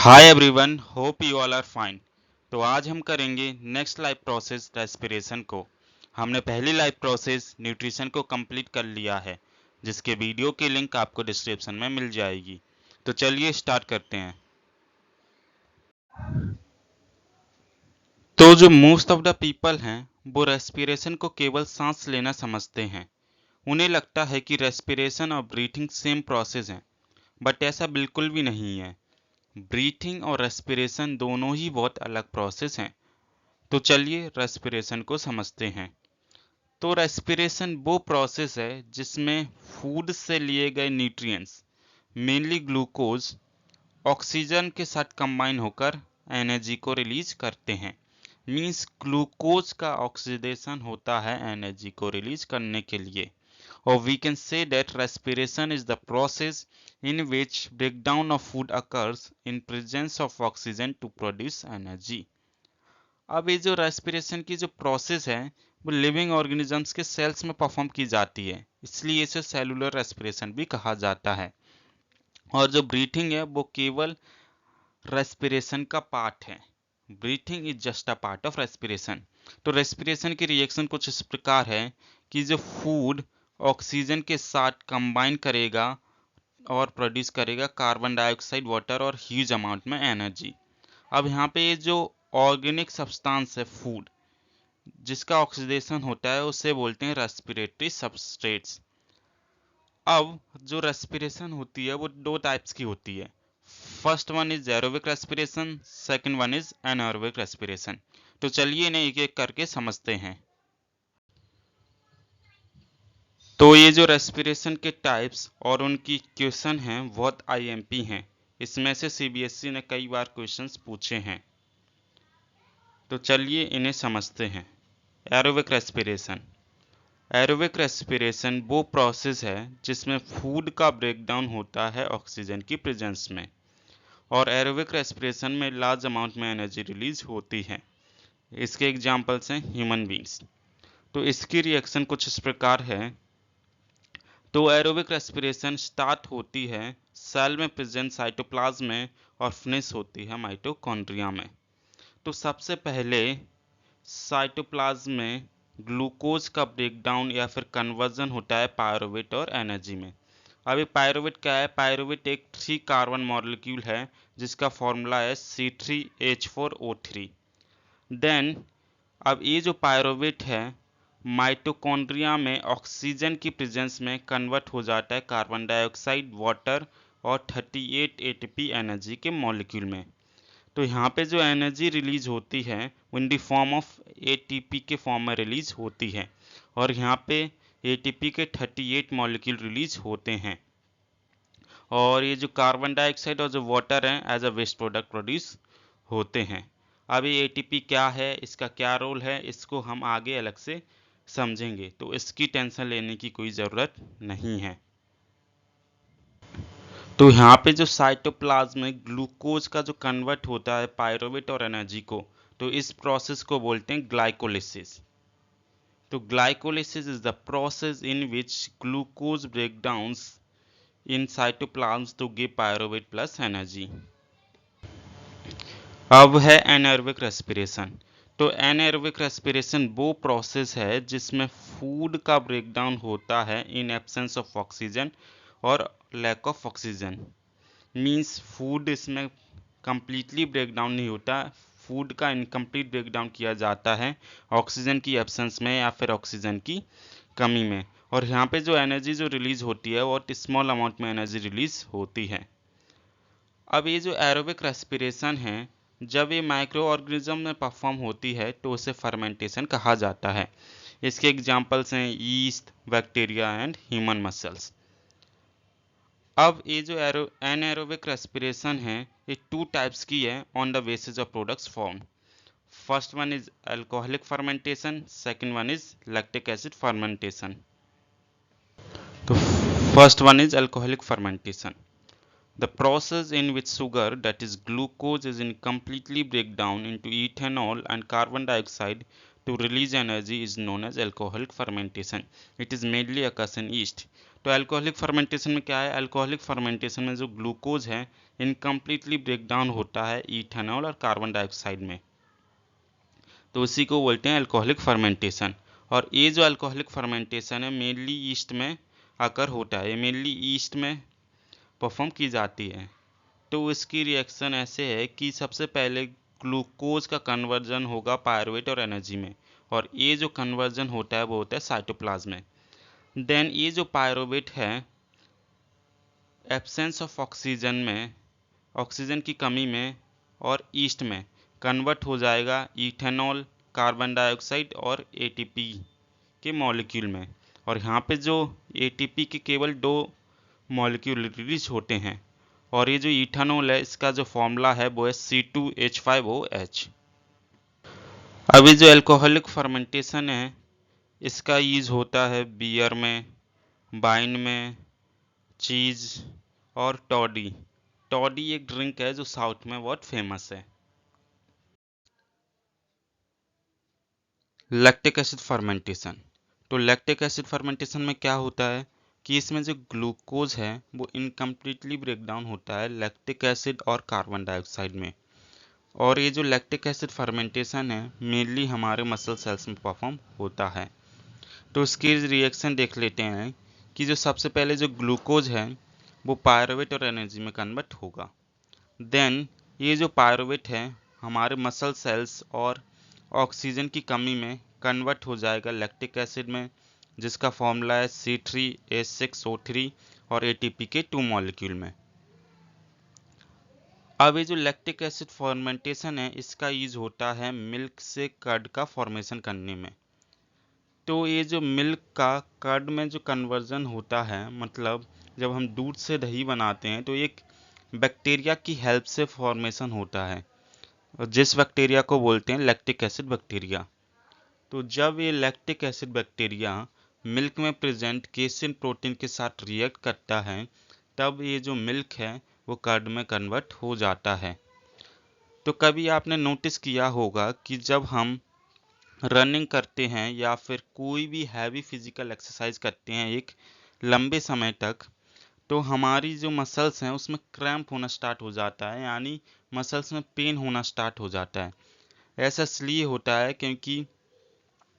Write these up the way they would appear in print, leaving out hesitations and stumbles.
Hi everyone, hope you all are fine. तो आज हम करेंगे नेक्स्ट लाइफ प्रोसेस रेस्पिरेशन को। हमने पहली लाइफ प्रोसेस न्यूट्रिशन को कंप्लीट कर लिया है, जिसके वीडियो की लिंक आपको डिस्क्रिप्शन में मिल जाएगी। तो चलिए स्टार्ट करते हैं। तो जो मोस्ट ऑफ द पीपल हैं वो रेस्पिरेशन को केवल सांस लेना समझते हैं। उन्हें लगता है कि रेस्पिरेशन और ब्रीथिंग सेम प्रोसेस है, बट ऐसा बिल्कुल भी नहीं है। ब्रीथिंग और रेस्पिरेशन दोनों ही बहुत अलग प्रोसेस हैं। तो चलिए रेस्पिरेशन को समझते हैं। तो रेस्पिरेशन वो प्रोसेस है जिसमें फूड से लिए गए न्यूट्रिएंट्स, मेनली ग्लूकोज, ऑक्सीजन के साथ कंबाइन होकर एनर्जी को रिलीज करते हैं। मींस ग्लूकोज का ऑक्सीडेशन होता है एनर्जी को रिलीज करने के लिए। और we can say that respiration is the process in which breakdown of food occurs in presence of oxygen to produce energy। अब ये जो रेस्पिरेशन की जो प्रोसेस है वो लिविंग ऑर्गेनिजम्स के सेल्स में परफॉर्म की जाती है, इसलिए इसे सेलुलर रेस्पिरेशन भी कहा जाता है। और जो ब्रीथिंग है वो केवल रेस्पिरेशन का पार्ट है। Breathing is just a part of respiration. तो रेस्पिरेशन की रिएक्शन कुछ इस प्रकार है कि जो फूड ऑक्सीजन के साथ कंबाइन करेगा और प्रोड्यूस करेगा कार्बन डाइऑक्साइड, वाटर और ह्यूज अमाउंट में एनर्जी। अब यहाँ पे ये जो ऑर्गेनिक सब्सटेंस है फूड जिसका ऑक्सीडेशन होता है उसे बोलते हैं रेस्पिरेटरी सबस्ट्रेट्स। अब जो रेस्पिरेशन होती है वो दो टाइप्स की होती है। First one is aerobic respiration, second one is anaerobic respiration. तो चलिए इन्हें एक एक करके समझते हैं। तो ये जो रेस्पिरेशन के टाइप्स और उनकी क्वेश्चन हैं बहुत आईएमपी हैं। इसमें से सीबीएसई ने कई बार क्वेश्चंस पूछे हैं। तो चलिए इन्हें समझते हैं। Aerobic respiration. एरोबिक रेस्पिरेशन वो प्रोसेस है जिसमें फूड का ब्रेकडाउन होता है ऑक्सीजन की प्रेजेंस में, और एरोबिक रेस्पिरेशन में लार्ज अमाउंट में एनर्जी रिलीज होती है। इसके एग्जांपल्स हैं ह्यूमन बींग्स। तो इसकी रिएक्शन कुछ इस प्रकार है। तो एरोबिक रेस्पिरेशन स्टार्ट होती है सेल में प्रेजेंट साइटोप्लाज्म में और फिनिश होती है माइटोकॉन्ड्रिया में। तो सबसे पहले साइटोप्लाज्म में ग्लूकोज का ब्रेकडाउन या फिर कन्वर्जन होता है पायरुवेट और एनर्जी में। अब ये पायरुवेट क्या है? पायरुवेट एक 3 कार्बन मॉलिक्यूल है जिसका फॉर्मूला है C3H4O3। देन अब ये जो पायरुवेट है माइटोकॉन्ड्रिया में ऑक्सीजन की प्रेजेंस में कन्वर्ट हो जाता है कार्बन डाइऑक्साइड, वाटर और 38 एटीपी एनर्जी के मॉलिक्यूल में। तो यहाँ पे जो एनर्जी रिलीज होती है वो in the form of ATP के फॉर्म में रिलीज होती है, और यहाँ पे एटीपी के 38 मॉलिक्यूल रिलीज होते हैं। और ये जो कार्बन डाइऑक्साइड और जो वाटर हैं as a waste product produce होते हैं। अब ये एटीपी क्या है, इसका क्या रोल है, इसको हम आगे अलग से समझेंगे, तो इसकी टेंशन लेने की कोई ज़रूरत नहीं है। तो यहाँ पे जो साइटोप्लाज्म में ग्लूकोज का जो कन्वर्ट होता है पायरुवेट और एनर्जी को, तो इस प्रोसेस को बोलते हैं ग्लाइकोलिसिस। तो glycolysis is the process in which glucose break down in cytoplasm to give pyruvate plus energy. अब है एनारोबिक रेस्पिरेशन। तो एनारोबिक रेस्पिरेशन वो प्रोसेस है जिसमें फूड का ब्रेकडाउन होता है इन एब्सेंस ऑफ ऑक्सीजन और lack of oxygen. Means food इसमें कंप्लीटली ब्रेकडाउन नहीं होता, फूड का इनकम्प्लीट ब्रेकडाउन किया जाता है ऑक्सीजन की एब्सेंस में या फिर ऑक्सीजन की कमी में। और यहाँ पे जो एनर्जी जो रिलीज होती है वो स्मॉल अमाउंट में एनर्जी रिलीज होती है। अब ये जो एरोबिक रेस्पिरेशन है जब ये माइक्रो ऑर्गेनिज्म में परफॉर्म होती है तो उसे फर्मेंटेशन कहा जाता है। इसके एग्जांपल्स हैं yeast, bacteria and human muscles. अब ये जो एनारोबिक रेस्पिरेशन है ये 2 टाइप्स की है on the basis of products form. First one is alcoholic fermentation, second one is lactic acid fermentation. तो first one is alcoholic fermentation, the process in which sugar, that is glucose, is incompletely break down into ethanol and carbon dioxide to release energy is known as alcoholic fermentation. It is mainly occurs in yeast. तो alcoholic fermentation में क्या है, alcoholic fermentation में जो glucose है incompletely break down होता है ethanol और कार्बन डाइऑक्साइड में, तो इसी को बोलते हैं अल्कोहलिक फर्मेंटेशन। और ये जो अल्कोहलिक फर्मेंटेशन है मेनली ईस्ट में आकर होता है, ये मेनली ईस्ट में परफॉर्म की जाती है। तो इसकी रिएक्शन ऐसे है कि सबसे पहले ग्लूकोज का कन्वर्जन होगा पायरुवेट और एनर्जी में, और ये जो कन्वर्जन होता है वो होता है साइटोप्लाज्म में। देन ये जो पायरुवेट है एब्सेंस ऑफ ऑक्सीजन में, ऑक्सीजन की कमी में और ईस्ट में कन्वर्ट हो जाएगा इथेनॉल, कार्बन डाइऑक्साइड और एटीपी के मॉलिक्यूल में। और यहाँ पे जो एटीपी के केवल 2 मॉलिक्यूल रिलीज होते हैं, और ये जो इथेनॉल है इसका जो फॉर्मूला है वो है C2H5OH। अभी जो अल्कोहलिक फर्मेंटेशन है इसका यूज होता है बियर में, वाइन में, चीज़ और टॉडी। टॉडी एक ड्रिंक है जो साउथ में बहुत फेमस है। लैक्टिक एसिड फर्मेंटेशन, तो लैक्टिक एसिड फर्मेंटेशन में क्या होता है कि इसमें जो ग्लूकोज है वो इनकम्प्लीटली ब्रेक डाउन होता है लैक्टिक एसिड और कार्बन डाइऑक्साइड में। और ये जो लैक्टिक एसिड फर्मेंटेशन है मेनली हमारे मसल सेल्स में परफॉर्म होता है। तो इसकी रिएक्शन देख लेते हैं कि जो सबसे पहले जो ग्लूकोज है वो पायरुवेट और एनर्जी में कन्वर्ट होगा। देन ये जो पायरुवेट है हमारे मसल सेल्स और ऑक्सीजन की कमी में कन्वर्ट हो जाएगा लैक्टिक एसिड में, जिसका फॉर्मूला है C3H6O3 और एटीपी के 2 मॉलिक्यूल में। अब ये जो लैक्टिक एसिड फर्मेंटेशन है इसका यूज होता है मिल्क से कर्ड का फॉर्मेशन करने में। तो ये जो मिल्क का कर्ड में जो कन्वर्जन होता है, मतलब जब हम दूध से दही बनाते हैं तो एक बैक्टीरिया की हेल्प से फॉर्मेशन होता है, जिस बैक्टीरिया को बोलते हैं लैक्टिक एसिड बैक्टीरिया। तो जब ये लैक्टिक एसिड बैक्टीरिया मिल्क में प्रेजेंट केसिन प्रोटीन के साथ रिएक्ट करता है तब ये जो मिल्क है वो कर्ड में कन्वर्ट हो जाता है। तो कभी आपने नोटिस किया होगा कि जब हम रनिंग करते हैं या फिर कोई भी हैवी फिजिकल एक्सरसाइज करते हैं एक लंबे समय तक, तो हमारी जो मसल्स हैं उसमें क्रैम्प होना स्टार्ट हो जाता है, यानी मसल्स में पेन होना स्टार्ट हो जाता है। ऐसा इसलिए होता है क्योंकि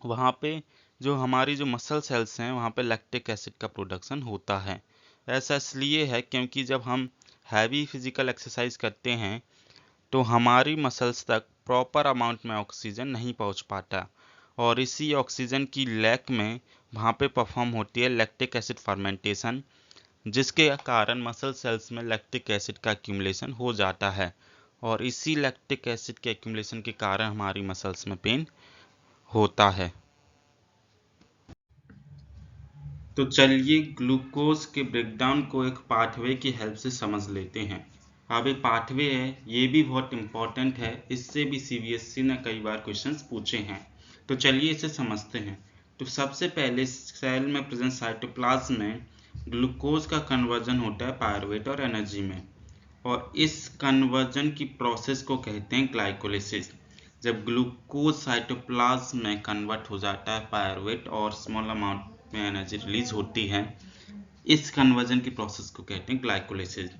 वहाँ पे जो हमारी जो मसल सेल्स हैं वहाँ पे लैक्टिक एसिड का प्रोडक्शन होता है। ऐसा इसलिए है क्योंकि जब हम हैवी फिजिकल एक्सरसाइज करते हैं तो हमारी मसल्स तक प्रॉपर अमाउंट में ऑक्सीजन नहीं पहुँच पाता, और इसी ऑक्सीजन की लैक में वहाँ पे परफॉर्म होती है लैक्टिक एसिड फर्मेंटेशन, जिसके कारण मसल सेल्स में लैक्टिक एसिड का एक्यूमुलेशन हो जाता है, और इसी लैक्टिक एसिड के एक्यूमुलेशन के कारण हमारी मसल्स में पेन होता है। तो चलिए ग्लूकोज के ब्रेकडाउन को एक पाथवे की हेल्प से समझ लेते हैं। अब एक पाथवे है ये भी बहुत इंपॉर्टेंट है, इससे भी सीबीएसई ने कई बार क्वेश्चंस पूछे हैं। तो चलिए इसे समझते हैं। तो सबसे पहले सेल में प्रेजेंट साइटोप्लाज्म में ग्लूकोज का कन्वर्जन होता है पायरुवेट और एनर्जी में, और इस कन्वर्जन की प्रोसेस को कहते हैं ग्लाइकोलिसिस। जब ग्लूकोज साइटोप्लाज्म में कन्वर्ट हो जाता है पायरुवेट और स्मॉल अमाउंट में एनर्जी रिलीज होती है, इस कन्वर्जन की प्रोसेस को कहते हैं ग्लाइकोलिसिस।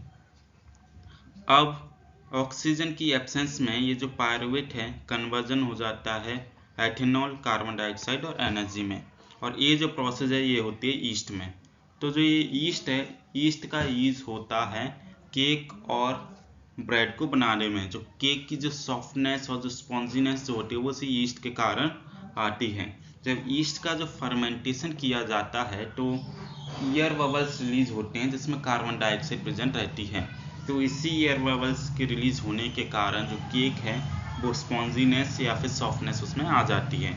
अब ऑक्सीजन की एब्सेंस में ये जो पायरुवेट है कन्वर्जन हो जाता है एथेनॉल, कार्बन डाइऑक्साइड और एनर्जी में, और ये जो प्रोसेस है ये होती है ईस्ट में। तो जो ये ईस्ट है, ईस्ट का यूज होता है केक और ब्रेड को बनाने में। जो केक की जो सॉफ्टनेस और जो स्पॉन्जीनेस जो होती है वो इसी ईस्ट के कारण आती है। जब ईस्ट का जो फर्मेंटेशन किया जाता है तो एयर बबल्स रिलीज होते हैं जिसमें कार्बन डाइऑक्साइड प्रेजेंट रहती है। तो इसी एयर बबल्स के रिलीज होने के कारण जो केक है वो स्पॉन्जीनेस या फिर सॉफ्टनेस उसमें आ जाती है।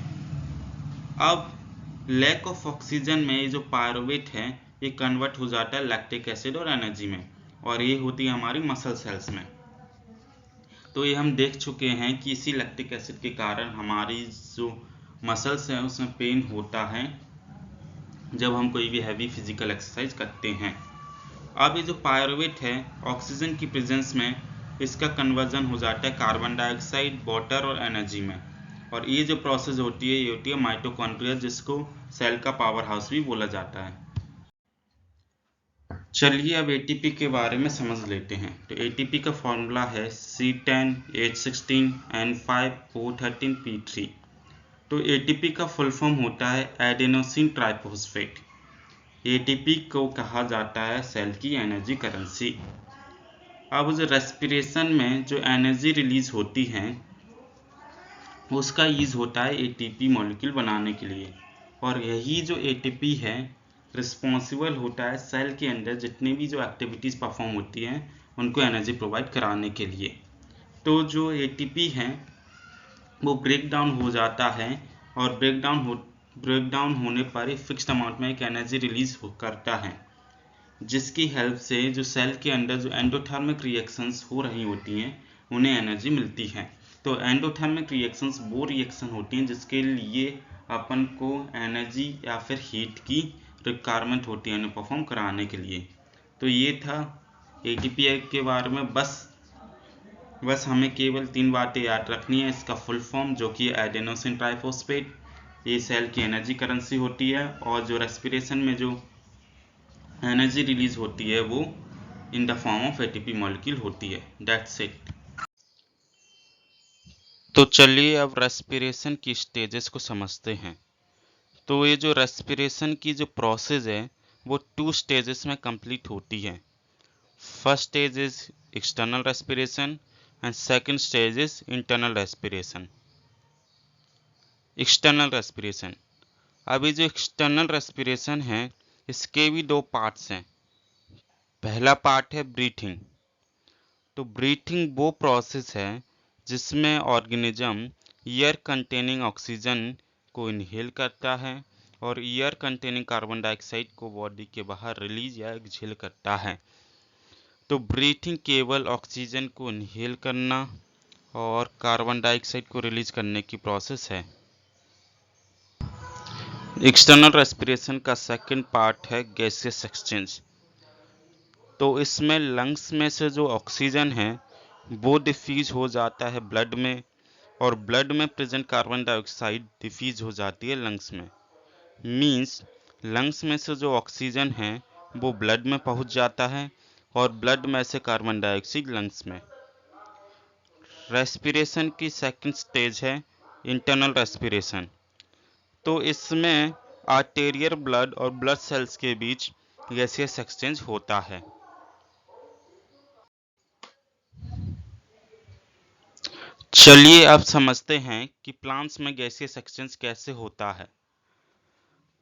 अब लैक ऑफ ऑक्सीजन में ये जो पायरुवेट है ये कन्वर्ट हो जाता है लैक्टिक एसिड और एनर्जी में, और ये होती है हमारी मसल सेल्स में। तो ये हम देख चुके हैं कि इसी लैक्टिक एसिड के कारण हमारी जो मसल्स हैं उसमें पेन होता है जब हम कोई भी हैवी फिजिकल एक्सरसाइज करते हैं। अब ये जो पायरुवेट है ऑक्सीजन की प्रेजेंस में इसका कन्वर्जन हो जाता है कार्बन डाइऑक्साइड, वाटर और एनर्जी में, और ये जो प्रोसेस होती है ये होती है माइटोकॉन्ड्रिया, जिसको सेल का पावर हाउस भी बोला जाता है। चलिए अब एटीपी के बारे में समझ लेते हैं। तो एटीपी का फॉर्मूला है C10H16N5O13P3। तो एटीपी का फुल फॉर्म होता है एडेनोसिन ट्राइफॉस्फेट। एटीपी को कहा जाता है सेल की एनर्जी करेंसी। अब जो रेस्पिरेशन में जो एनर्जी रिलीज होती है उसका यूज होता है एटीपी मॉलिक्यूल बनाने के लिए, और यही जो एटीपी है रिस्पॉन्सिबल होता है सेल के अंदर जितनी भी जो एक्टिविटीज़ परफॉर्म होती हैं उनको एनर्जी प्रोवाइड कराने के लिए। तो जो एटीपी है वो ब्रेक डाउन हो जाता है, और ब्रेक डाउन होने पर एक फिक्स्ड अमाउंट में एक एनर्जी रिलीज करता है, जिसकी हेल्प से जो सेल के अंदर जो एंडोथर्मिक रिएक्शंस हो रही होती हैं उन्हें एनर्जी मिलती है। तो एंडोथर्मिक रिएक्शंस वो रिएक्शन होती हैं जिसके लिए अपन को एनर्जी या फिर हीट की रिक्वायरमेंट होती है उन्हें परफॉर्म कराने के लिए। तो ये था एटीपी के बारे में। बस हमें केवल 3 बातें याद रखनी है। इसका फुल फॉर्म जो कि एडेनोसिन ट्राइफॉस्फेट, ये सेल की एनर्जी करेंसी होती है, और जो रेस्पिरेशन में जो एनर्जी रिलीज होती है वो in the form of ATP molecule होती है। That's it. तो चलिए अब रेस्पिरेशन की स्टेजेस को समझते हैं। तो ये जो रेस्पिरेशन की जो प्रोसेस है वो 2 स्टेजेस में कंप्लीट होती है। First stage is external respiration and second stage is internal respiration. External respiration, अभी जो एक्सटर्नल रेस्पिरेशन है इसके भी 2 पार्ट्स हैं। पहला पार्ट है ब्रीथिंग। तो ब्रीथिंग वो प्रोसेस है जिसमें ऑर्गेनिज्म एयर कंटेनिंग ऑक्सीजन को इनहेल करता है और एयर कंटेनिंग कार्बन डाइऑक्साइड को बॉडी के बाहर रिलीज या एक्सहेल करता है। तो ब्रीथिंग केवल ऑक्सीजन को इनहेल करना और कार्बन डाइऑक्साइड को रिलीज करने की प्रोसेस है। एक्सटर्नल रेस्पिरेशन का सेकंड पार्ट है गैसियस एक्सचेंज। तो इसमें लंग्स में से जो ऑक्सीजन है वो डिफ्यूज हो जाता है ब्लड में, और ब्लड में प्रेजेंट कार्बन डाइऑक्साइड डिफ्यूज हो जाती है लंग्स में। मींस लंग्स में से जो ऑक्सीजन है वो ब्लड में पहुंच जाता है और ब्लड में से कार्बन डाइऑक्साइड लंग्स में। रेस्पिरेशन की सेकंड स्टेज है इंटरनल रेस्पिरेशन। तो इसमें आर्टेरियल ब्लड और ब्लड सेल्स के बीच गैसियस एक्सचेंज होता है। चलिए अब समझते हैं कि प्लांट्स में गैसियस एक्सचेंज कैसे होता है।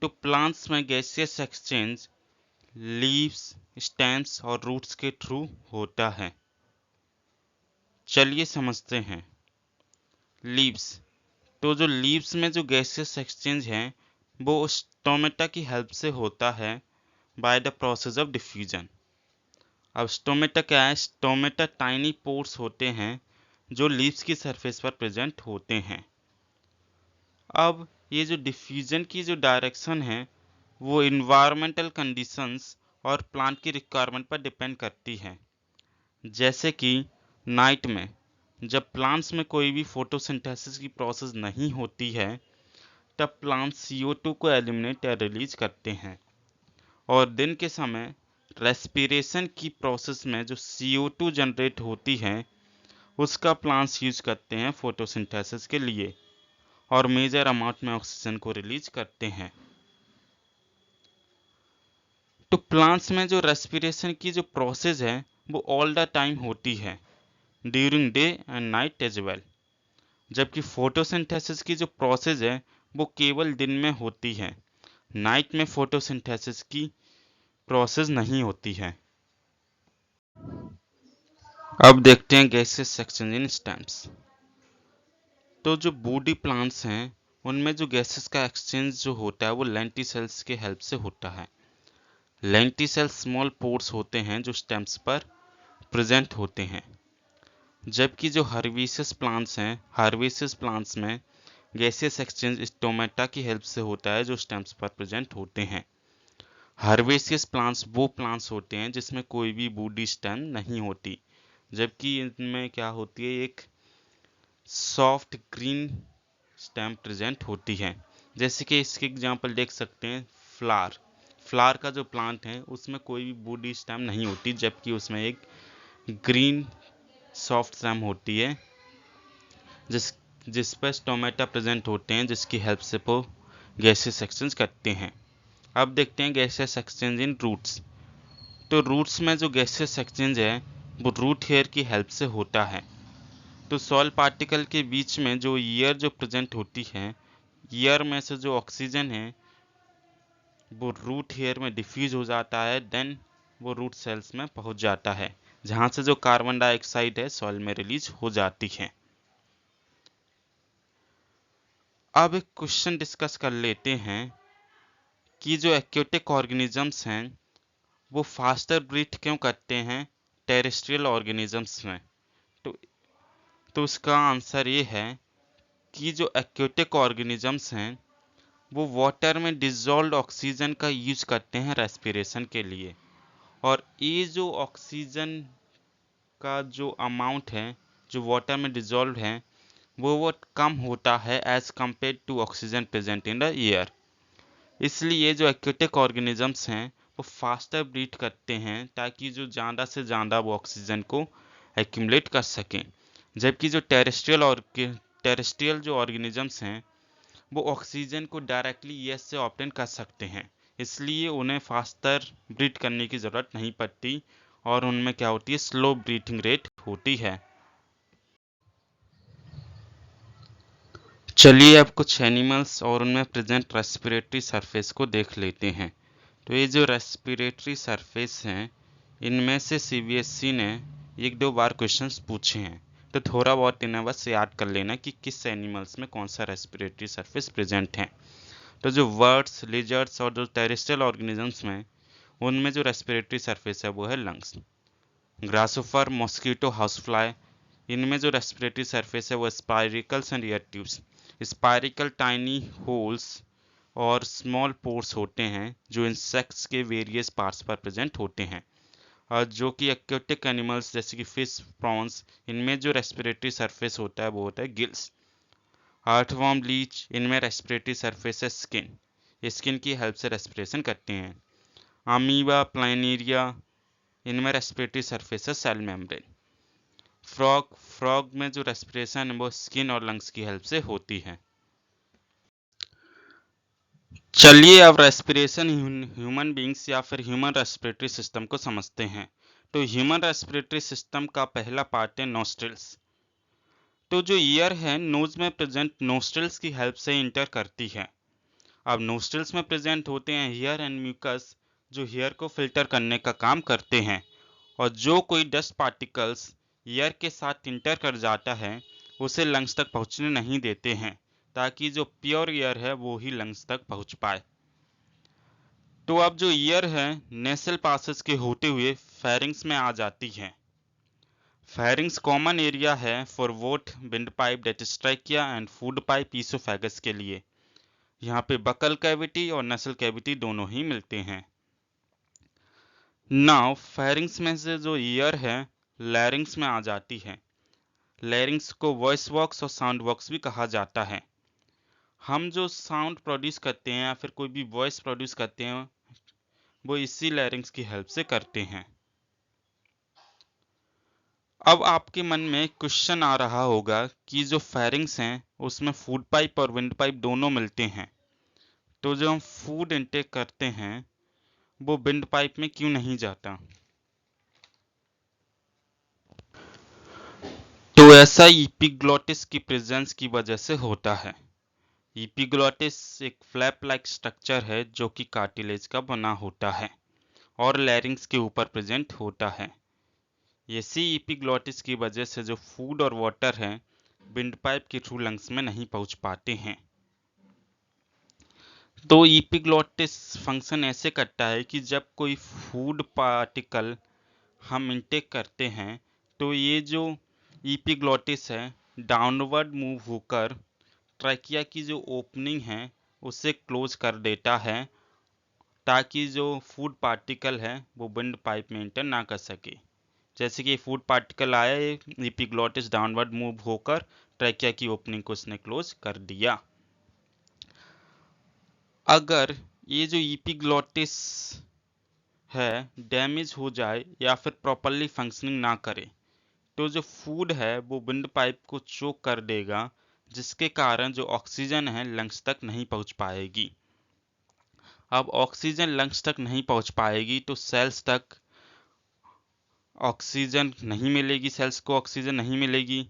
तो प्लांट्स में गैसियस एक्सचेंज लीव्स, स्टेम्स और रूट्स के थ्रू होता है। चलिए समझते हैं। लीव्स, तो जो लीव्स में जो गैसियस एक्सचेंज है वो स्टोमेटा की हेल्प से होता है by the process of diffusion. अब स्टोमेटा क्या है? स्टोमेटा टाइनी पोर्स होते हैं जो लीव्स की सरफेस पर प्रेजेंट होते हैं। अब ये जो डिफ्यूजन की जो डायरेक्शन है वो इन्वायरमेंटल कंडीशंस और प्लांट की रिक्वायरमेंट पर डिपेंड करती है। जैसे कि नाइट में जब प्लांट्स में कोई भी फोटोसिंथेसिस की प्रोसेस नहीं होती है तब प्लांट्स CO2 को एलिमिनेट या रिलीज करते हैं, और दिन के समय रेस्पिरेशन की प्रोसेस में जो CO2 जनरेट होती है उसका प्लांट्स यूज करते हैं फोटोसिंथेसिस के लिए, और मेजर अमाउंट में ऑक्सीजन को रिलीज करते हैं। तो प्लांट्स में जो रेस्पिरेशन की जो प्रोसेस है वो ऑल द टाइम होती है, during day and night as well. जबकि फोटोसिंथेसिस की जो प्रोसेस है वो केवल दिन में होती है, नाइट में फोटोसिंथेसिस की प्रोसेस नहीं होती है। अब देखते हैं गैसेस एक्सचेंज इन स्टेम्स। तो जो बॉडी प्लांट्स हैं उनमें जो गैसेस का एक्सचेंज जो होता है वो लेंटिसेल्स के हेल्प से होता है। लेंटिसेल्स स्मॉल पोर्स होते हैं जो स्टेम्स पर प्रेजेंट होते हैं। जबकि जो हर्बेसियस प्लांट्स हैं, हर्बेसियस प्लांट्स में गैसियस एक्सचेंज स्टोमेटा की हेल्प से होता है जो स्टेम्स पर प्रेजेंट होते हैं। हर्बेसियस प्लांट्स वो प्लांट्स होते हैं जिसमें कोई भी बॉडी स्टेम नहीं होती, जबकि इनमें क्या होती है, एक सॉफ्ट ग्रीन स्टेम प्रेजेंट होती है। जैसे कि इसके एग्जांपल देख सकते हैं, फ्लावर। फ्लावर का जो प्लांट है उसमें कोई भी वुड स्टेम नहीं होती, जबकि उसमें एक ग्रीन सॉफ्ट स्टेम होती है जिस पर स्टोमेटा प्रेजेंट होते हैं, जिसकी हेल्प से वो गैसेस एक्सचेंज करते हैं। अब देखते हैं गैसेस एक्सचेंज इन रूट्स। तो रूट्स में जो गैसेस एक्सचेंज है वो रूट हेयर की हेल्प से होता है। तो सॉइल पार्टिकल के बीच में जो एयर जो प्रेजेंट होती है, एयर में से जो ऑक्सीजन है वो रूट हेयर में डिफ्यूज हो जाता है, देन वो रूट सेल्स में पहुंच जाता है, जहां से जो कार्बन डाइऑक्साइड है सॉइल में रिलीज हो जाती है। अब एक क्वेश्चन डिस्कस कर लेते हैं कि जो एक्वेटिक ऑर्गेनिजम्स हैं वो फास्टर ब्रीथ क्यों करते हैं टेरेस्ट्रियल ऑर्गेनिजम्स में। तो उसका आंसर ये है कि जो एक्वेटिक ऑर्गेनिजम्स हैं वो वाटर में डिसॉल्व्ड ऑक्सीजन का यूज करते हैं रेस्पिरेशन के लिए, और ये जो ऑक्सीजन का जो अमाउंट है जो वाटर में डिसॉल्व है वो कम होता है as compare to oxygen present in the air. इसलिए जो एक्वेटिक ऑर्गेनिजम्स हैं वो फास्टर ब्रीथ करते हैं ताकि जो ज़्यादा से ज़्यादा वो ऑक्सीजन को एक्यूमुलेट कर सकें, जबकि जो टेरेस्ट्रियल जो ऑर्गेनिजम्स हैं वो ऑक्सीजन को डायरेक्टली एयर से ऑब्टेन कर सकते हैं, इसलिए उन्हें फास्टर ब्रीथ करने की ज़रूरत नहीं पड़ती और उनमें क्या होती है, स्लो ब्रीथिंग रेट होती है। चलिए अब कुछ एनिमल्स और उनमें प्रेजेंट रेस्पिरेटरी सरफेस को देख लेते हैं। तो ये जो रेस्पिरेटरी सरफेस हैं इनमें से सीबीएसई ने एक दो बार क्वेश्चंस पूछे हैं, तो थोड़ा बहुत इन्हें बस याद कर लेना कि किस एनिमल्स में कौन सा रेस्पिरेटरी सरफेस प्रेजेंट है। तो जो बर्ड्स, लिजर्ड्स और जो टेरेस्ट्रियल ऑर्गेनिजम्स में उनमें जो रेस्पिरेटरी सरफेस है वो है लंग्स। ग्रासोफर, मॉस्किटो, हाउसफ्लाई, इनमें जो रेस्पिरेटरी सरफेस है वो spiracles and air tubes. Spiracle tiny holes और स्मॉल पोर्स होते हैं जो इंसेक्ट्स के वेरियस पार्ट्स पर प्रेजेंट होते हैं, और जो कि एक्वेटिक एनिमल्स जैसे कि फिश, प्रॉन्स, इनमें जो रेस्पिरेटरी सरफेस होता है वो होता है गिल्स। अर्थवर्म, लीच, इनमें रेस्पिरेटरी सरफेस है स्किन, स्किन की हेल्प से रेस्पिरेशन करते हैं। अमीबा, प्लानेरिया, इनमें रेस्पिरेटरी सरफेस है सेल मेम्ब्रेन। फ्रॉग में जो रेस्पिरेशन है वो स्किन और लंग्स की हेल्प से होती है। चलिए अब रेस्पिरेशन ह्यूमन बींग्स या फिर ह्यूमन रेस्पिरेटरी सिस्टम को समझते हैं। तो ह्यूमन रेस्पिरेटरी सिस्टम का पहला पार्ट है नोस्ट्रिल्स। तो जो ईयर है नोज में प्रेजेंट नोस्ट्रिल्स की हेल्प से इंटर करती है। अब नोस्ट्रिल्स में प्रेजेंट होते हैं हेयर एंड म्यूकस जो हेयर को फिल्टर करने का काम करते हैं, और जो कोई डस्ट पार्टिकल्स एयर के साथ इंटर कर जाता है उसे लंग्स तक पहुंचने नहीं देते हैं, ताकि जो प्योर एयर है वो ही लंग्स तक पहुंच पाए। तो अब जो ईयर है नेसल पासेस के होते हुए फेरिंग्स में आ जाती है। फेरिंग्स कॉमन एरिया है for both wind pipe that is trachea and food pipe oesophagus के लिए। यहाँ पे बकल कैविटी और नसल कैविटी दोनों ही मिलते हैं। नाउ फेरिंग्स में से जो ईयर है लैरिंग्स में आ जाती है। लैरिंग्स को वॉइस बॉक्स और साउंड बॉक्स भी कहा जाता है। हम जो साउंड प्रोड्यूस करते हैं या फिर कोई भी वॉइस प्रोड्यूस करते हैं वो इसी लैरिंग्स की हेल्प से करते हैं। अब आपके मन में क्वेश्चन आ रहा होगा कि जो फेरिंग्स हैं उसमें फूड पाइप और विंड पाइप दोनों मिलते हैं, तो जो हम फूड इनटेक करते हैं वो विंड पाइप में क्यों नहीं जाता। तो ऐसा इपिग्लोटिस की प्रेजेंस की वजह से होता है। इपिग्लोटिस एक फ्लैप लाइक स्ट्रक्चर है जो कि कार्टिलेज का बना होता है और लैरिंग्स के ऊपर प्रेजेंट होता है। इसी इपिग्लोटिस की वजह से जो फूड और वाटर है विंड पाइप के थ्रू लंग्स में नहीं पहुंच पाते हैं। तो इपिग्लोटिस फंक्शन ऐसे करता है कि जब कोई फूड पार्टिकल हम इनटेक करते हैं तो ये जो इपिग्लोटिस है डाउनवर्ड मूव होकर ट्रैकिया की जो ओपनिंग है उसे क्लोज कर देता है, ताकि जो फूड पार्टिकल है वो विंड पाइप में इंटर ना कर सके। जैसे कि फूड पार्टिकल आया, इपिग्लोटिस डाउनवर्ड मूव होकर ट्रैकिया की ओपनिंग को उसने क्लोज कर दिया। अगर ये जो एपिग्लॉटिस है डैमेज हो जाए या फिर प्रॉपरली फंक्शनिंग ना करे तो जो फूड है वो विंड पाइप को चोक कर देगा, जिसके कारण जो ऑक्सीजन है लंग्स तक नहीं पहुंच पाएगी। अब ऑक्सीजन लंग्स तक नहीं पहुंच पाएगी तो सेल्स तक ऑक्सीजन नहीं मिलेगी, सेल्स को ऑक्सीजन नहीं मिलेगी।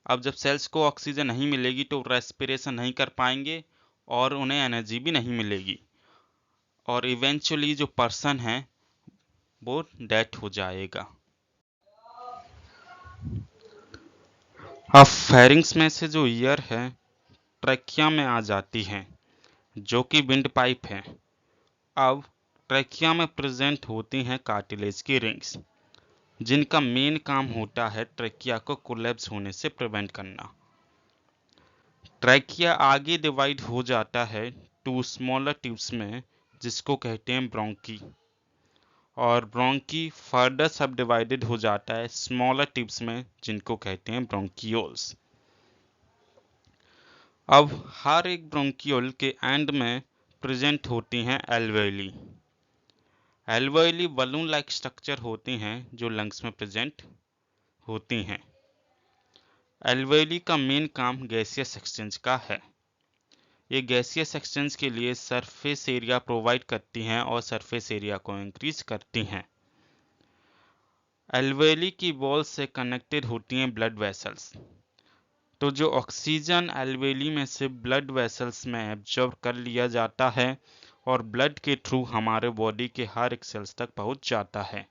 अब जब सेल्स को ऑक्सीजन नहीं मिलेगी तो रेस्पिरेशन नहीं कर पाएंगे और उन्हें एनर्जी भी नहीं मिलेगी और इवेंचुअली जो पर्सन है वो डेथ हो जाएगा। अब फेरिंग्स में से जो ईयर है ट्रैकिया में आ जाती है जो कि विंड पाइप है। अब ट्रैकिया में प्रेजेंट होती हैं कार्टिलेज की रिंग्स, जिनका मेन काम होता है ट्रैकिया को कोलैप्स होने से प्रिवेंट करना। ट्रैकिया आगे डिवाइड हो जाता है टू स्मॉलर ट्यूब्स में जिसको कहते हैं ब्रोंकी, और ब्रोंकी फर्दर सब डिवाइडेड हो जाता है स्मॉलर ट्यूब्स में जिनको कहते हैं ब्रोंकियोल्स। अब हर एक ब्रोंकियोल के एंड में प्रेजेंट होती हैं alveoli. Alveoli balloon like structure होती हैं जो लंग्स में प्रेजेंट होती हैं। एल्वेली का मेन काम गैसियस एक्सचेंज का है। ये गैसियस एक्सचेंज के लिए सरफेस एरिया प्रोवाइड करती हैं और सरफेस एरिया को इंक्रीज करती हैं। एल्वेली की वॉल से कनेक्टेड होती हैं ब्लड वेसल्स। तो जो ऑक्सीजन एल्वेली में से ब्लड वेसल्स में एब्जॉर्ब कर लिया जाता है और ब्लड के थ्रू हमारे बॉडी के हर एक सेल्स तक पहुंच जाता है।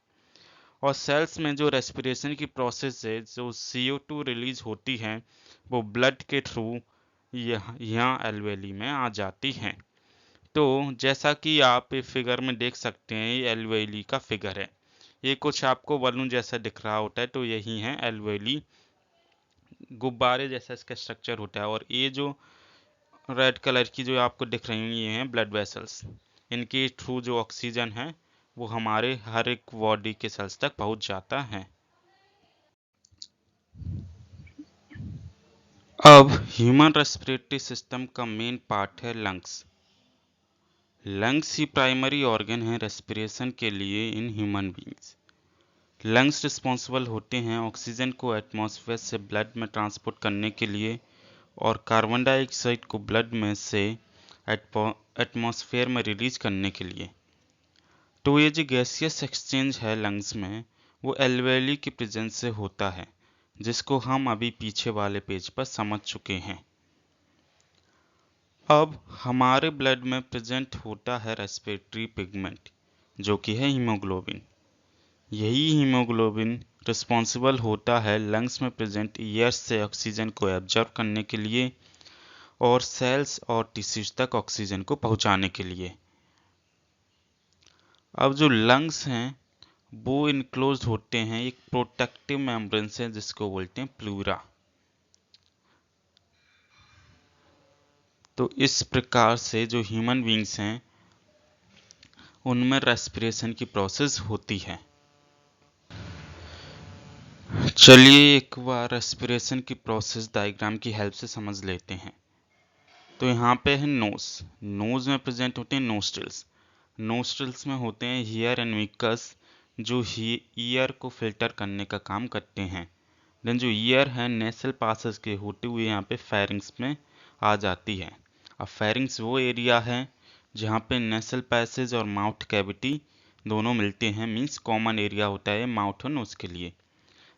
और सेल्स में जो रेस्पिरेशन की प्रोसेस है, जो CO2 रिलीज होती है वो ब्लड के थ्रू यहाँ एल्वेली में आ जाती हैं। तो जैसा कि आप फिगर में देख सकते हैं ये एल्वेली का फिगर है। ये कुछ आपको बलून जैसा दिख रहा होता है तो यही है एल्वेली, गुब्बारे जैसा इसका स्ट्रक्चर होता है। और ये जो रेड कलर की जो आपको दिख रही हैं ये हैं ब्लड वेसल्स। इनके थ्रू जो ऑक्सीजन है वो हमारे हर एक बॉडी के सेल्स तक पहुंच जाता है। अब ह्यूमन रेस्पिरेटरी सिस्टम का मेन पार्ट है लंग्स। लंग्स ही प्राइमरी ऑर्गन है रेस्पिरेशन के लिए in human beings. Lungs responsible होते हैं ऑक्सीजन को एटमॉस्फेयर से ब्लड में ट्रांसपोर्ट करने के लिए और कार्बन डाइऑक्साइड को ब्लड में से एटमॉस्फेयर में रिलीज करने के लिए। तो ये जो गैसियस एक्सचेंज है लंग्स में वो एल्वेली की प्रेजेंस से होता है, जिसको हम अभी पीछे वाले पेज पर समझ चुके हैं। अब हमारे ब्लड में प्रेजेंट होता है रेस्पिरेटरी पिगमेंट जो कि है हीमोग्लोबिन। यही हीमोग्लोबिन रिस्पॉन्सिबल होता है लंग्स में प्रेजेंट एयर से ऑक्सीजन को एब्जॉर्ब करने के लिए और सेल्स और टिश्यूज तक ऑक्सीजन को पहुंचाने के लिए। अब जो लंग्स हैं वो इनक्लोज होते हैं एक प्रोटेक्टिव मेम्ब्रेन से जिसको बोलते हैं प्लूरा। तो इस प्रकार से जो ह्यूमन बींग्स हैं उनमें रेस्पिरेशन की प्रोसेस होती है। चलिए एक बार रेस्पिरेशन की प्रोसेस डायग्राम की हेल्प से समझ लेते हैं। तो यहाँ पे है नोज। नोज में प्रेजेंट होते हैं नोस्ट्रिल्स। नोस्ट्रिल्स में होते हैं ईयर एंड म्यूकस जो ईयर को फिल्टर करने का काम करते हैं। देन जो ईयर है नेसल पासेस के होते हुए यहाँ पे फेरिंग्स में आ जाती है। अब फेरिंग्स वो एरिया है जहाँ पे नेसल पैसेज और माउथ कैविटी दोनों मिलते हैं, मीन्स कॉमन एरिया होता है माउथ और नोज के लिए।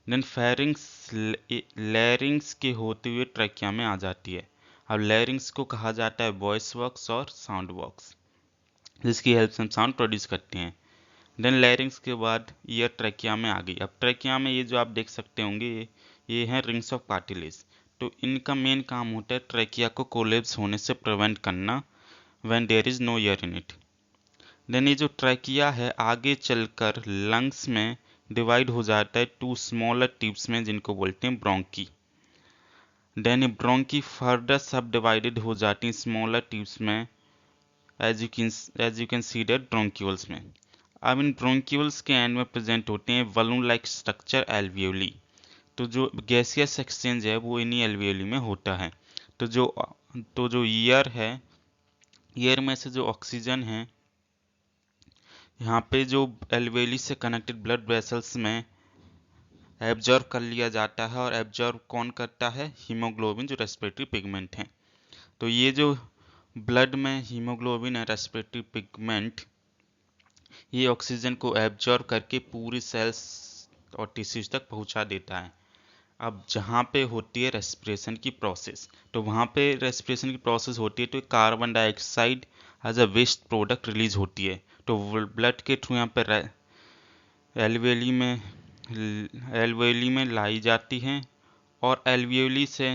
देन फेरिंग्स लैरिंग्स के होते हुए ट्रैकिया में आ जाती है। अब लैरिंग्स को कहा जाता है वॉइस बॉक्स और साउंड बॉक्स, जिसकी हेल्प से हम साउंड प्रोड्यूस करते हैं। देन लैरिंग्स के बाद ईयर ट्रैकिया में आ गई। अब ट्रैकिया में ये जो आप देख सकते होंगे ये हैं रिंग्स ऑफ कार्टिलेज। तो इनका मेन काम होता है ट्रैकिया को कोलेप्स होने से प्रिवेंट करना when there is no air in it. Then ये जो ट्रैकिया है आगे चलकर लंग्स में डिवाइड हो जाता है टू स्मॉलर ट्यूब्स में जिनको बोलते हैं bronchi. Then bronchi further subdivided हो जाती हैं स्मॉलर ट्यूब्स में as you can see that bronchioles में। अब इन ब्रोंक्यूल्स के एंड में प्रेजेंट होते हैं बलून लाइक स्ट्रक्चर एल्वियोली। तो जो गैसियस एक्सचेंज है वो इन्हीं एल्वियोली में होता है। तो जो ईयर है एयर में से जो ऑक्सीजन है यहाँ पे जो एल्वेली से कनेक्टेड ब्लड वेसल्स में एब्जॉर्ब कर लिया जाता है, और एब्जॉर्ब कौन करता है? हीमोग्लोबिन, जो रेस्पिरेटरी पिगमेंट है। तो ये जो ब्लड में हीमोग्लोबिन है, रेस्पिरेटरी पिगमेंट, ये ऑक्सीजन को एब्जॉर्ब करके पूरी सेल्स और टिश्यूज तक पहुंचा देता है। अब जहाँ पे होती है रेस्पिरेशन की प्रोसेस, तो वहाँ पे रेस्पिरेशन की प्रोसेस होती है तो carbon dioxide as a waste product release होती है। तो ब्लड के थ्रू यहाँ पे एल्वेली में लाई जाती हैं, और एल्वियोली से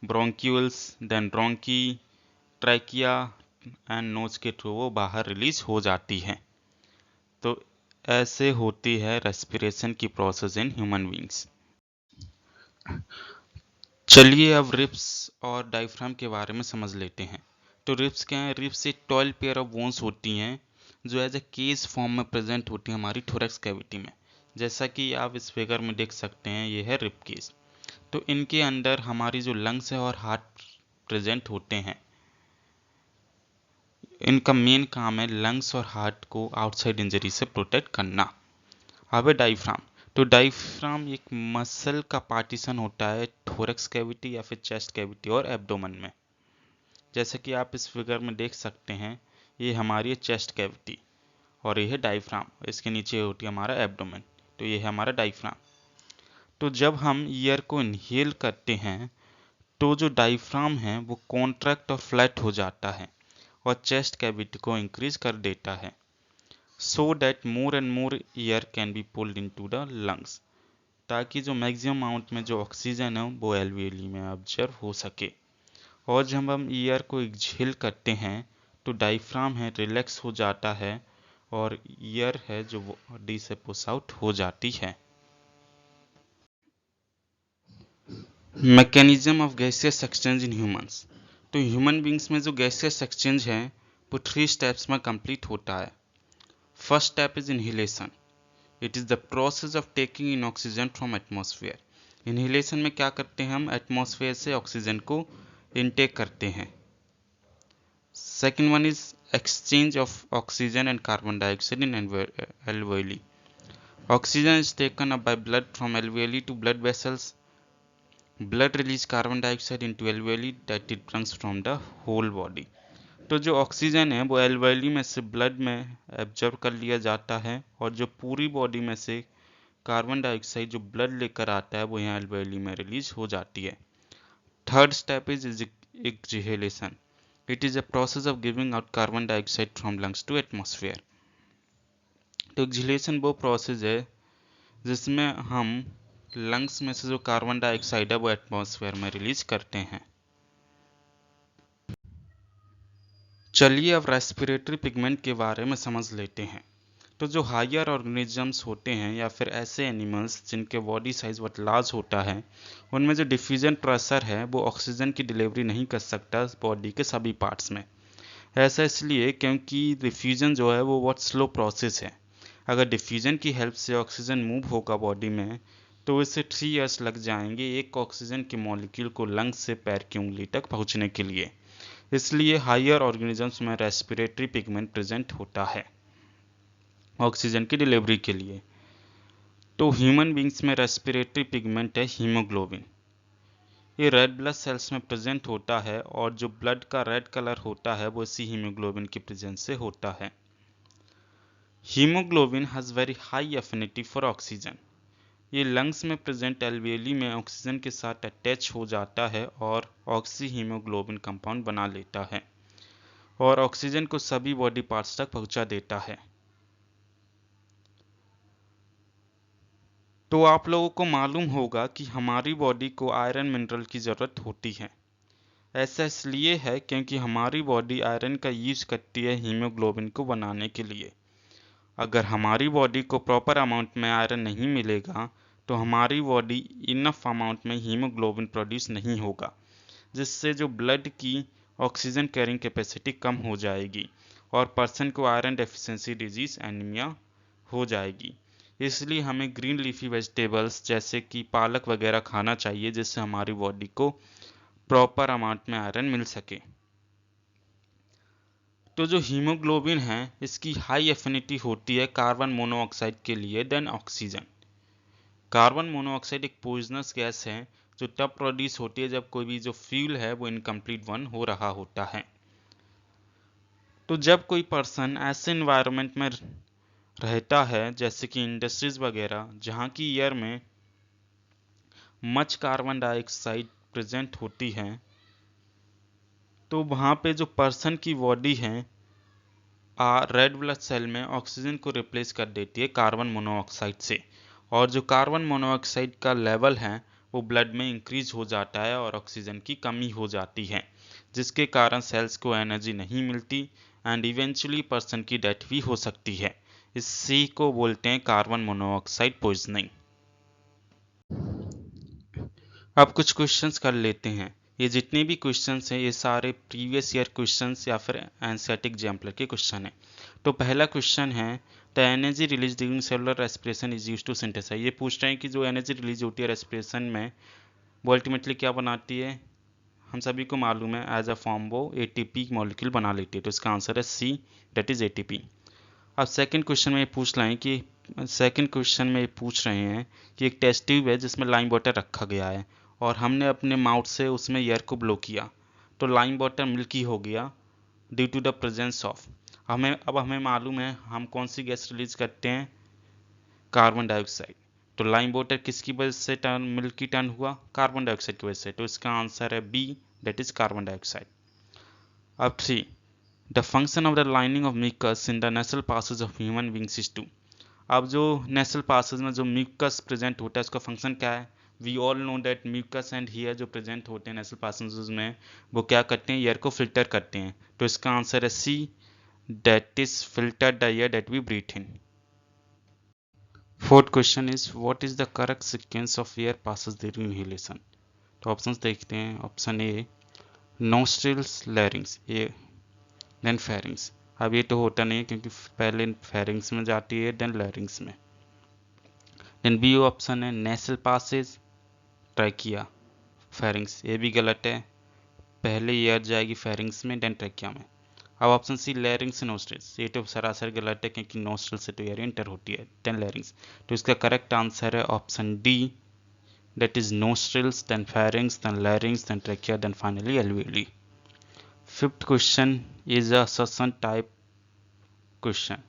bronchioles, then bronchi, trachea and nose के थ्रू वो बाहर रिलीज हो जाती है। तो ऐसे होती है रेस्पिरेशन की प्रोसेस इन ह्यूमन बींग्स। चलिए अब रिब्स और डायफ्राम के बारे में समझ लेते हैं। तो रिब्स क्या है? रिब्स एक 12 पेयर ऑफ बोन्स होती हैं जो एज ए केज फॉर्म में प्रेजेंट होती है हमारी थोरैक्स कैविटी में। जैसा कि आप इस फिगर में देख सकते हैं, ये है रिब केज। तो इनके अंदर हमारी जो लंग्स है और हार्ट प्रेजेंट होते हैं। इनका मेन काम है लंग्स और हार्ट को आउटसाइड इंजरी से प्रोटेक्ट करना। अब है डायफ्राम। तो डायफ्राम एक मसल का पार्टीशन होता है थोरैक्स कैविटी या फिर चेस्ट कैविटी और एब्डोमेन में। जैसे कि आप इस फिगर में देख सकते हैं, ये हमारी है चेस्ट कैविटी और ये है डायफ्राम, इसके नीचे होती है हमारा एब्डोमेन। तो ये है हमारा डायफ्राम। तो जब हम एयर को इनहेल करते हैं तो जो डायफ्राम है वो कॉन्ट्रैक्ट और फ्लैट हो जाता है और चेस्ट कैविटी को इंक्रीज कर देता है, so that more and more air can be pulled into the lungs, ताकि जो मैक्सिमम अमाउंट में जो ऑक्सीजन है वो एल्वियोली में ऑब्जर्व हो सके। और जब हम एयर को एक्सहेल करते हैं तो डायफ्राम है रिलैक्स हो जाता है और एयर है जो बॉडी से पुश आउट हो जाती है। Mechanism of gaseous exchange in humans. तो ह्यूमन बींग्स में जो गैसियस एक्सचेंज है वो 3 स्टेप्स में कंप्लीट होता है। First step is inhalation. It is the process of taking in oxygen from atmosphere. Inhalation में क्या करते हैं? हम एटमॉस्फेयर से ऑक्सीजन को इनटेक करते हैं। Second one is exchange of oxygen and carbon dioxide in alveoli. Oxygen is taken up by blood from alveoli to blood vessels. Blood release carbon dioxide into alveoli that it brings from the whole body. तो जो oxygen है वो alveoli में से blood में absorb कर लिया जाता है, और जो पूरी बॉडी में से कार्बन डाइऑक्साइड जो ब्लड लेकर आता है वो यहाँ एल्वेली में रिलीज हो जाती है। Third step is exhalation. It is a process of giving out carbon dioxide from lungs to atmosphere. तो एक्सहेलेशन वो प्रोसेस है जिसमें हम लंग्स में से जो कार्बन डाइऑक्साइड है वो एटमॉस्फेयर में रिलीज करते हैं। चलिए अब रेस्पिरेटरी पिगमेंट के बारे में समझ लेते हैं। तो जो हायर ऑर्गेनिजम्स होते हैं या फिर ऐसे एनिमल्स जिनके बॉडी साइज बहुत लार्ज होता है, उनमें जो डिफ्यूजन प्रेशर है वो ऑक्सीजन की डिलीवरी नहीं कर सकता बॉडी के सभी पार्ट्स में। ऐसा इसलिए क्योंकि डिफ्यूजन जो है वो बहुत स्लो प्रोसेस है। अगर डिफ्यूजन की हेल्प से ऑक्सीजन मूव होगा बॉडी में तो इसे 3 इयर्स लग जाएंगे एक ऑक्सीजन के मॉलिक्यूल को लंग्स से पैर की उंगली तक पहुंचने के लिए। इसलिए हायर ऑर्गेनिजम्स में रेस्पिरेटरी पिगमेंट प्रेजेंट होता है ऑक्सीजन की डिलीवरी के लिए। तो ह्यूमन बींग्स में रेस्पिरेटरी पिगमेंट है हीमोग्लोबिन। ये रेड ब्लड सेल्स में प्रेजेंट होता है और जो ब्लड का रेड कलर होता है वो इसी हीमोग्लोबिन की प्रेजेंस से होता है। Haemoglobin has very high affinity for oxygen. ये लंग्स में प्रेजेंट एल्वियोली में ऑक्सीजन के साथ अटैच हो जाता है और ऑक्सी हीमोग्लोबिन कंपाउंड बना लेता है और ऑक्सीजन को सभी बॉडी पार्ट्स तक पहुंचा देता है। तो आप लोगों को मालूम होगा कि हमारी बॉडी को आयरन मिनरल की ज़रूरत होती है। ऐसा इसलिए है क्योंकि हमारी बॉडी आयरन का यूज करती है हीमोग्लोबिन को बनाने के लिए। अगर हमारी बॉडी को प्रॉपर अमाउंट में आयरन नहीं मिलेगा तो हमारी बॉडी इनफ अमाउंट में हीमोग्लोबिन प्रोड्यूस नहीं होगा, जिससे जो ब्लड की ऑक्सीजन कैरिंग कैपेसिटी कम हो जाएगी और पर्सन को आयरन डेफिशिएंसी डिजीज एनीमिया हो जाएगी। इसलिए हमें ग्रीन लीफी वेजिटेबल्स जैसे कि पालक वगैरह खाना चाहिए जिससे हमारी बॉडी को प्रॉपर अमाउंट में आयरन मिल सके। तो जो हीमोग्लोबिन है इसकी हाई एफिनिटी होती है कार्बन मोनोऑक्साइड के लिए देन ऑक्सीजन। कार्बन मोनोऑक्साइड एक पॉइजनस गैस है जो तब प्रोड्यूस होती है जब कोई भी जो फ्यूल है वो इनकम्प्लीट वन हो रहा होता है। तो जब कोई पर्सन ऐसे इन्वायरमेंट में रहता है जैसे कि इंडस्ट्रीज वगैरह जहाँ की एयर में मच कार्बन डाइऑक्साइड प्रेजेंट होती है, तो वहाँ पे जो पर्सन की बॉडी है रेड ब्लड सेल में ऑक्सीजन को रिप्लेस कर देती है कार्बन मोनोऑक्साइड से, और जो कार्बन मोनोऑक्साइड का लेवल है वो ब्लड में इंक्रीज हो जाता है और ऑक्सीजन की कमी हो जाती है, जिसके कारण सेल्स को एनर्जी नहीं मिलती एंड इवेंचुअली पर्सन की डेथ भी हो सकती है। इसी को बोलते हैं कार्बन मोनोऑक्साइड पॉइजनिंग। अब कुछ क्वेश्चंस कर लेते हैं। ये जितने भी क्वेश्चंस हैं ये सारे प्रीवियस ईयर क्वेश्चंस या फिर एनसीईआरटी एग्जाम्पलर के क्वेश्चन हैं। तो पहला क्वेश्चन है the energy release during cellular respiration is used to synthesise. ये पूछ रहे हैं कि जो एनर्जी रिलीज होती है रेस्पिरेशन में वो अल्टीमेटली क्या बनाती है। हम सभी को मालूम है एज अ फॉर्म वो एटीपी मॉलिक्यूल बना लेती है, तो इसका आंसर है सी, दैट इज एटीपी। अब सेकंड क्वेश्चन में पूछ रहे हैं कि एक टेस्ट ट्यूब है जिसमें लाइम वाटर रखा गया है और हमने अपने माउथ से उसमें एयर को ब्लो किया तो लाइम वाटर मिल्की हो गया due to the presence of. हमें मालूम है हम कौन सी गैस रिलीज करते हैं, कार्बन डाइऑक्साइड। तो लाइम वाटर किसकी वजह से मिल्की टर्न हुआ, कार्बन डाइऑक्साइड की वजह से, तो इसका आंसर है B, that is carbon dioxide. अब 3, the function of the lining of mucus in the nasal passage of human beings is to. अब जो नेसल पासेज में जो म्यूकस प्रेजेंट होता है उसका फंक्शन क्या है। We all know that mucus and hair जो प्रेजेंट होते हैं नेसल पासेज में वो क्या करते हैं, एयर को फिल्टर करते हैं, तो इसका आंसर है C, that is filter the air that we breathe in. Fourth question is what is the correct sequence of air passes during inhalation. तो ऑप्शंस देखते हैं। ऑप्शन ए नोस्ट्रिल्स, लैरिंग्स, ये देन फेरिंग्स। अब ये तो होता नहीं है क्योंकि पहले फेरिंग्स में जाती है देन लैरिंग्स में। देन बी ऑप्शन है नेसल पासेज, ट्रैकिया, फेरिंग्स, ये भी गलत है, पहले एयर जाएगी फेरिंग्स में देन ट्रैकिया में। अब ऑप्शन सी लैरिंग्स नोस्ट्रिल्स, ये तो सरासर गलत है क्योंकि नोस्ट्रिल से तो एयर इंटर होती है देन लैरिंग्स, तो इसका करेक्ट आंसर है option D, that is nostrils then pharynx then larynx then trachea then finally alveoli. Fifth question is a assertion type question.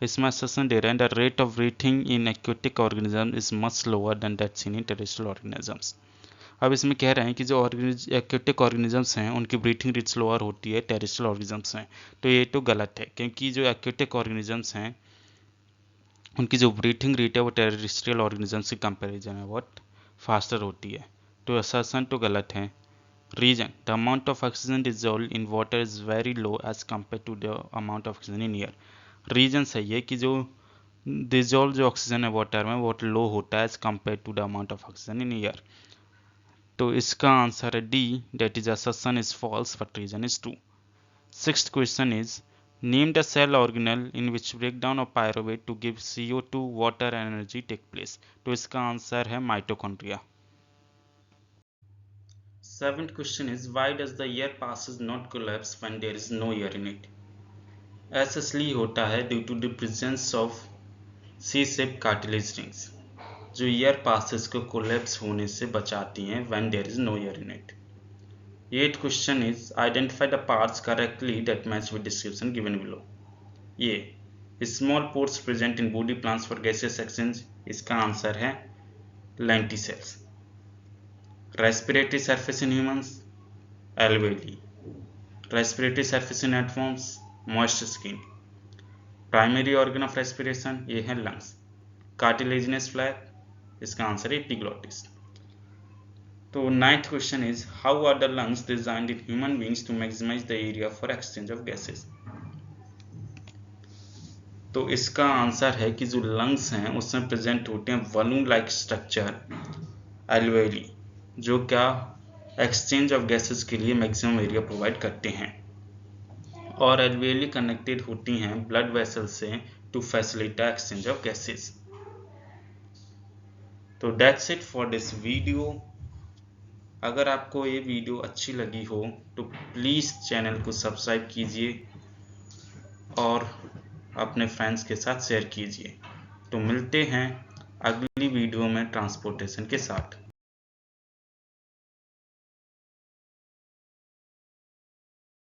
इसमें असर्शन दे रहे हैं the rate of breathing in aquatic organism is much lower than that seen in terrestrial organisms. अब इसमें कह रहे हैं कि जो एक्वेटिक ऑर्गेनिजम्स हैं उनकी ब्रीथिंग रेट स्लोअर होती है टेरेस्ट्रियल ऑर्गेनिजम्स हैं, तो ये तो गलत है क्योंकि जो एक्वेटिक ऑर्गेनिजम्स हैं उनकी जो ब्रीथिंग रेट है वो टेरेस्ट्रियल ऑर्गेनिजम्स के कंपेरिजन में बहुत फास्टर होती है, तो असर्शन तो गलत है। Reason the amount of oxygen dissolve in water is very low as compare to the amount of oxygen in air. Reason सही है कि जो डिजोल्व जो ऑक्सीजन है वाटर में वो लो होता है as compare to the amount of oxygen in air, तो इसका आंसर है D, that is assertion is false but reason is true. Sixth question is name the cell organelle in which breakdown of pyruvate to give CO2 water energy take place, तो इसका answer है mitochondria. Seventh question is why does the air passes not collapse when there is no air in it? ऐसा इसलिए होता है due to the presence of C shape cartilage rings जो air passes को collapse होने से बचाती हैं when there is no air in it. Eighth question is identify the parts correctly that match with description given below. ये small pores present in body plans for gaseous exchange, इसका answer है lenticels. Respiratory surface in humans, alveoli. Respiratory surface in earthworms, moist skin. Primary organ of respiration, ये है lungs. Cartilaginous flap, इसका answer है epiglottis. तो ninth question is how are the lungs designed in human beings to maximize the area for exchange of gases? तो इसका answer है कि जो lungs हैं उसमें प्रेजेंट होते हैं balloon like structure, alveoli, जो क्या एक्सचेंज ऑफ गैसेस के लिए मैक्सिमम एरिया प्रोवाइड करते हैं, और एल्वियोली कनेक्टेड होती हैं ब्लड वेसल से to facilitate exchange of gases. तो that's it for this video. अगर आपको ये वीडियो अच्छी लगी हो तो प्लीज़ चैनल को सब्सक्राइब कीजिए और अपने फ्रेंड्स के साथ शेयर कीजिए। तो मिलते हैं अगली वीडियो में ट्रांसपोर्टेशन के साथ।